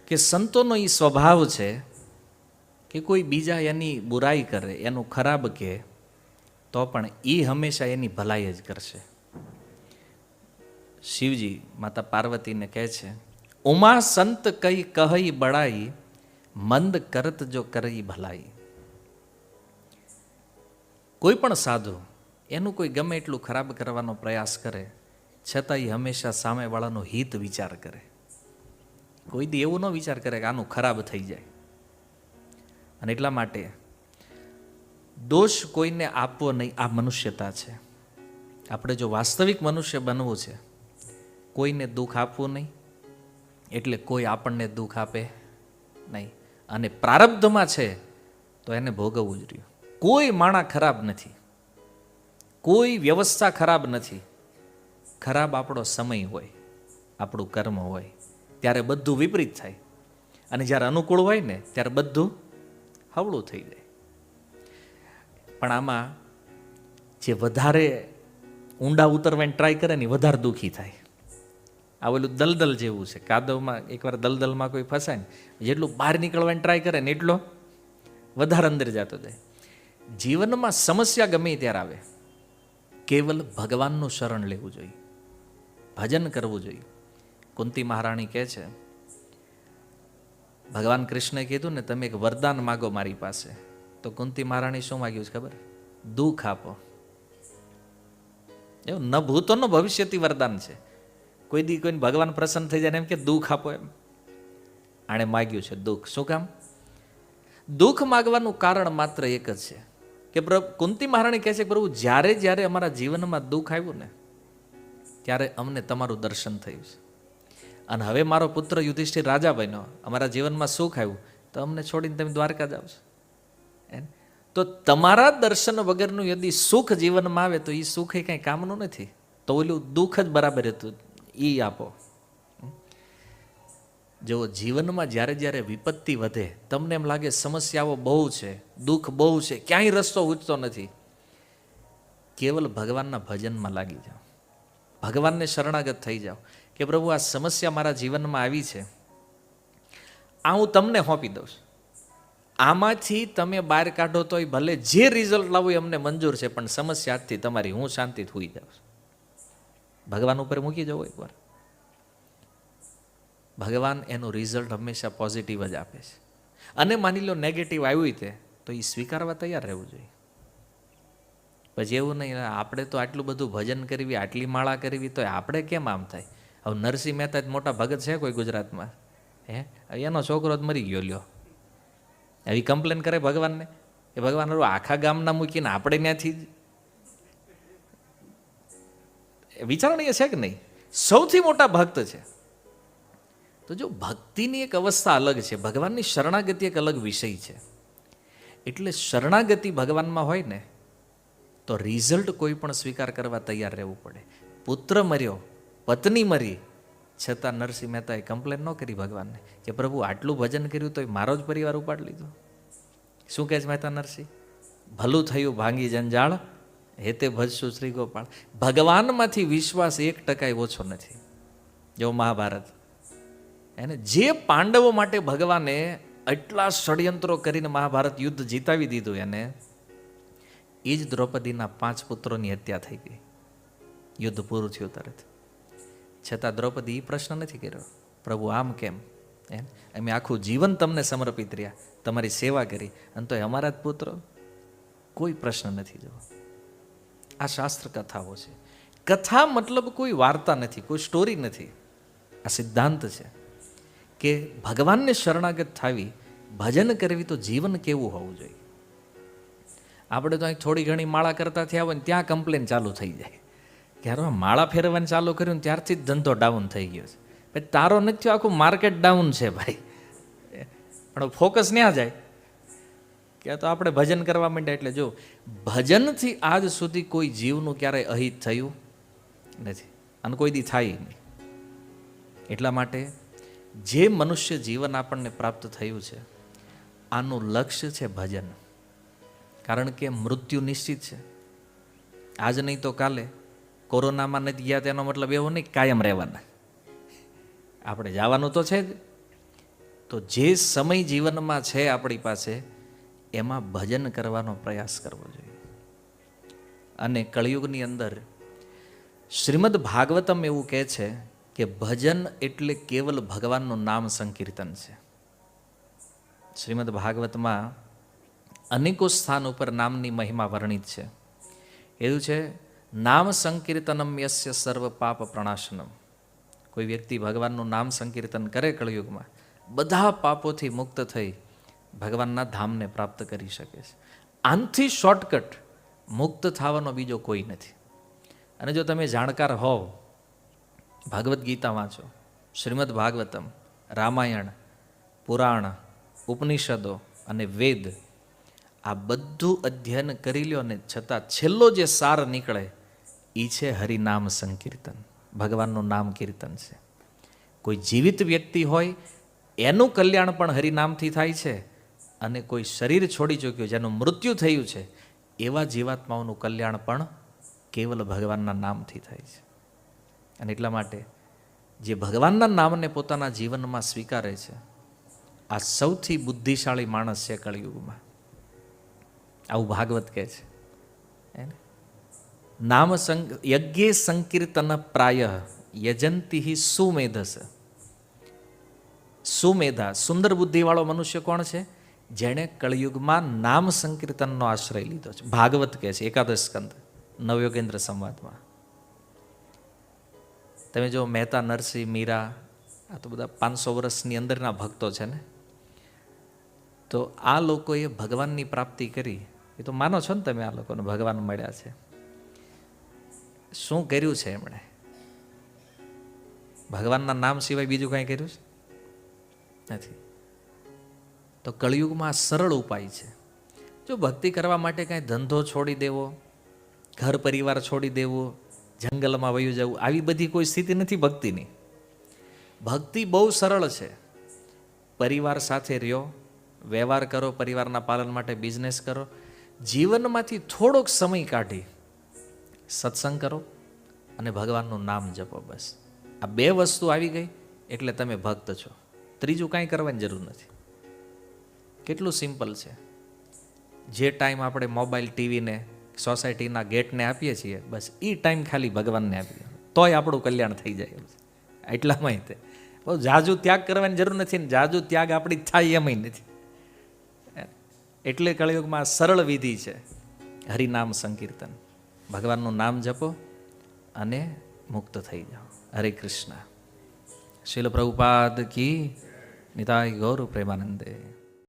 કે સંતોનો એ સ્વભાવ છે કે કોઈ બીજા એની બુરાઈ કરે, એનું ખરાબ કહે, તો પણ એ હંમેશા એની ભલાઈ જ કરશે. શિવજી માતા પાર્વતીને કહે છે, ઉમા સંત કઈ કહી બળાઈ, મંદ કરત જો કરી ભલાઈ. કોઈ પણ સાધુ એનું કોઈ ગમે એટલું ખરાબ કરવાનો પ્રયાસ કરે, છતાં એ હંમેશા સામેવાળાનો હિત વિચાર કરે. કોઈ દી એવું ન વિચાર કરે કે આનું ખરાબ થઈ જાય. અને એટલા માટે દોષ કોઈને આપવો નહીં, આ મનુષ્યતા છે. આપણે જો વાસ્તવિક મનુષ્ય બનવું છે, કોઈને દુઃખ આપવું નહીં, એટલે કોઈ આપણને દુઃખ આપે નહીં. અને પ્રારબ્ધમાં છે તો એને ભોગવવું જ રહ્યું. કોઈ માણા ખરાબ નથી, કોઈ વ્યવસ્થા ખરાબ નથી. ખરાબ આપણો સમય હોય, આપણું કર્મ હોય, ત્યારે બધું વિપરીત થાય. અને જ્યારે અનુકૂળ હોય ને ત્યારે બધું હવળું થઈ જાય. પણ આમાં જે વધારે ઊંડા ઉતરવાની ટ્રાય કરે ને વધારે દુઃખી થાય. આવેલું દલદલ જેવું છે. કાદવમાં એકવાર દલદલમાં કોઈ ફસાય ને, જેટલું બહાર નીકળવાની ટ્રાય કરે ને એટલો વધારે અંદર જતો જાય. જીવનમાં સમસ્યા ગમે ત્યારે આવે, કેવલ ભગવાનનું શરણ લેવું જોઈએ, ભજન કરવું જોઈએ. કુંતી મહારાણી કહે છે, ભગવાન કૃષ્ણે કીધું ને તમે એક વરદાન માગો મારી પાસે, તો કુંતી મહારાણી શું માગ્યું છે ખબર? દુઃખ આપો. એવું ન ભૂતો ન ભવિષ્યથી વરદાન છે. કોઈ દી કોઈને ભગવાન પ્રસન્ન થઈ જાય ને એમ કે દુઃખ આપો, એમ આણે માગ્યું છે દુઃખ. શું કામ? દુઃખ માગવાનું કારણ માત્ર એક જ છે કે પ્રભુ, કુંતી મહારાણી કહે છે, પ્રભુ જ્યારે જ્યારે અમારા જીવનમાં દુઃખ આવ્યું ને ત્યારે અમને તમારું દર્શન થયું છે. અને હવે મારો પુત્ર યુધિષ્ઠિર રાજા બન્યો, અમારા જીવનમાં સુખ આવ્યું, તો અમને છોડીને તમે દ્વારકા જાઓ છો. તો તમારા દર્શન વગરનું યદિ સુખ જીવનમાં આવે તો એ સુખ એ કંઈ કામનું નથી. તો ઓલું દુઃખ જ બરાબર હતું, એ આપો. જો જીવનમાં જ્યારે જ્યારે વિપત્તિ વધે, તમને એમ લાગે સમસ્યાઓ બહુ છે, દુઃખ બહુ છે, ક્યાંય રસ્તો ઉચતો નથી, કેવલ ભગવાનના ભજનમાં લાગી જાઓ, ભગવાનને શરણાગત થઈ જાઓ કે પ્રભુ આ સમસ્યા મારા જીવનમાં આવી છે, આ હું તમને સોંપી દઉં છું. આમાંથી તમે બહાર કાઢો તોય ભલે જે રિઝલ્ટ લાવો એ અમને મંજૂર છે, પણ સમસ્યા આજથી તમારી, હું શાંતિથી હોઈ જાઉં છું. ભગવાન ઉપર મૂકી જવો એકવાર, ભગવાન એનું રિઝલ્ટ હંમેશા પોઝિટિવ જ આપે છે. અને માની લો નેગેટિવ આવ્યું તે, તો એ સ્વીકારવા તૈયાર રહેવું જોઈએ. પછી એવું નહીં આપણે તો આટલું બધું ભજન કરવી, આટલી માળા કરવી, તો આપણે કેમ આમ થાય? હવે નરસિંહ મહેતા મોટા ભગત છે કોઈ ગુજરાતમાં? એનો છોકરો જ મરી ગયો, લ્યો. એવી કમ્પ્લેન કરે ભગવાનને કે ભગવાન આખા ગામના મૂકીને આપણે ત્યાંથી વિચારણીય છે કે નહીં? સૌથી મોટા ભક્ત છે. તો જો ભક્તિની એક અવસ્થા અલગ છે, ભગવાનની શરણાગતિ એક અલગ વિષય છે. એટલે શરણાગતિ ભગવાનમાં હોય ને તો રિઝલ્ટ કોઈ પણ સ્વીકાર કરવા તૈયાર રહેવું પડે. પુત્ર મર્યો, પત્ની મરી, છતાં નરસિંહ મહેતાએ કમ્પ્લેન ન કરી ભગવાનને કે પ્રભુ આટલું ભજન કર્યું તો મારો જ પરિવાર ઉપાડી લીધો. શું કહે છે મહેતા નરસિંહ? ભલું થયું ભાંગી જંજાળ, હેતે ભજશું શ્રી ગોપાળ. ભગવાનમાંથી વિશ્વાસ 1% ઓછો નથી. જો મહાભારત, એને જે પાંડવો માટે ભગવાને એટલા ષડયંત્રો કરીને મહાભારત યુદ્ધ જીતાવી દીધું, એને એ જ દ્રૌપદીના 5 પુત્રોની હત્યા થઈ ગઈ. યુદ્ધ પૂરું થયું તરત. છતાં દ્રૌપદી એ પ્રશ્ન નથી કર્યો, પ્રભુ આમ કેમ? અમે આખું જીવન તમને સમર્પિત રહ્યા, તમારી સેવા કરી, અને તો અમારા જ પુત્રો. કોઈ પ્રશ્ન નથી જવો. આ શાસ્ત્ર કથાઓ છે. કથા મતલબ કોઈ વાર્તા નથી, કોઈ સ્ટોરી નથી. આ સિદ્ધાંત છે કે ભગવાનને શરણાગત થાવી, ભજન કરવી, તો જીવન કેવું હોવું જોઈએ. આપણે તો અહીં થોડી ઘણી માળા કરતા થયા હોય ને ત્યાં કમ્પ્લેન ચાલુ થઈ જાય કે યાર માળા ફેરવવાનું ચાલુ કર્યું ને ત્યારથી જ ધંધો ડાઉન થઈ ગયો છે. ભાઈ તારો નથી, આખું માર્કેટ ડાઉન છે ભાઈ. પણ ફોકસ ન્યા જાય કે તો આપણે ભજન કરવા માંડ્યા. એટલે જો ભજનથી આજ સુધી કોઈ જીવનું ક્યારેય અહિત થયું નથી અને કોઈ દી થાય નહીં. એટલા માટે જે મનુષ્ય જીવન આપણને પ્રાપ્ત થયું છે, આનું લક્ષ્ય છે ભજન. કારણ કે મૃત્યુ નિશ્ચિત છે. આજ નહીં તો કાલે. કોરોનામાં નથી ગયા તેનો મતલબ એવો નહીં કાયમ રહેવાના. આપણે જવાનું તો છે જ, તો જે સમય જીવનમાં છે આપણી પાસે એમાં ભજન કરવાનો પ્રયાસ કરવો જોઈએ. અને કળિયુગની અંદર શ્રીમદ ભાગવતમ એવું કહે છે કે ભજન એટલે કેવલ ભગવાનનું નામ સંકીર્તન છે. શ્રીમદ ભાગવતમાં અનેકો સ્થાન ઉપર નામની મહિમા વર્ણિત છે. એવું છે, નામ સંકીર્તનમ યસ્ય સર્વ પાપ પ્રણાશનમ. કોઈ વ્યક્તિ ભગવાનનું નામ સંકીર્તન કરે કળિયુગમાં, બધા પાપોથી મુક્ત થઈ ભગવાનના ધામને પ્રાપ્ત કરી શકે છે. આનથી શોર્ટકટ મુક્ત થવાનો બીજો કોઈ નથી. અને જો તમે જાણકાર હોવ, ભાગવદ્ ગીતા વાંચો, શ્રીમદ ભાગવતમ, રામાયણ, પુરાણ, ઉપનિષદો અને વેદ, આ બધું અધ્યયન કરી લ્યો ને છતાં છેલ્લો જે સાર નીકળે એ છે હરિનામ સંકીર્તન, ભગવાનનું નામ કીર્તન છે. કોઈ જીવિત વ્યક્તિ હોય એનું કલ્યાણ પણ હરિનામથી થાય છે, અને કોઈ શરીર છોડી ચૂક્યું, જેનું મૃત્યુ થયું છે, એવા જીવાત્માઓનું કલ્યાણ પણ કેવલ ભગવાનના નામથી થાય છે. અને એટલા માટે જે ભગવાનના નામને પોતાના જીવનમાં સ્વીકારે છે, આ સૌથી બુદ્ધિશાળી માણસ છે કળિયુગમાં. આવું ભાગવત કહે છે. નામ યજ્ઞે સંકીર્તન પ્રાય યજંતી સુમેધસ. સુમેધા, સુંદર બુદ્ધિવાળો મનુષ્ય કોણ છે? જેણે કળિયુગમાં નામ સંકીર્તનનો આશ્રય લીધો છે. ભાગવત કહે છે, એકાદશ સ્કંદ, નવયોગેન્દ્ર સંવાદમાં. તમે જો મહેતા, નરસિંહ, મીરા, આ તો બધા 500 વર્ષની અંદરના ભક્તો છે ને, તો આ લોકોએ ભગવાનની પ્રાપ્તિ કરી. એ તો માનો છો ને તમે, આ લોકોને ભગવાન મળ્યા છે. શું કર્યું છે એમણે? ભગવાનના નામ સિવાય બીજું કાંઈ કર્યું છે? નથી. તો કળિયુગમાં સરળ ઉપાય છે. જો ભક્તિ કરવા માટે કાંઈ ધંધો છોડી દેવો, ઘર પરિવાર છોડી દેવો, જંગલમાં વયું જવું, આવી બધી કોઈ સ્થિતિ નથી ભક્તિની. ભક્તિ બહુ સરળ છે. પરિવાર સાથે રહ્યો, વ્યવહાર કરો, પરિવારના પાલન માટે બિઝનેસ કરો, જીવનમાંથી થોડોક સમય કાઢી સત્સંગ કરો અને ભગવાનનું નામ જપો. બસ આ 2 વસ્તુ આવી ગઈ એટલે તમે ભક્ત છો. ત્રીજું કાંઈ કરવાની જરૂર નથી. કેટલું સિમ્પલ છે. જે ટાઈમ આપણે મોબાઈલ, ટીવીને, સોસાયટીના ગેટને આપીએ છીએ, બસ એ ટાઈમ ખાલી ભગવાનને આપીએ, તોય આપણું કલ્યાણ થઈ જાય. એટલામાં તે બહુ જાજુ ત્યાગ કરવાની જરૂર નથી ને જાજુ ત્યાગ આપણી થાય એમાંય નથી. એટલે કળિયુગમાં સરળ વિધિ છે હરિનામ સંકીર્તન. ભગવાનનું નામ જપો અને મુક્ત થઈ જાઓ. હરે કૃષ્ણ. શીલ પ્રભુપાદ કી નિતાય ગૌર પ્રેમાનંદે.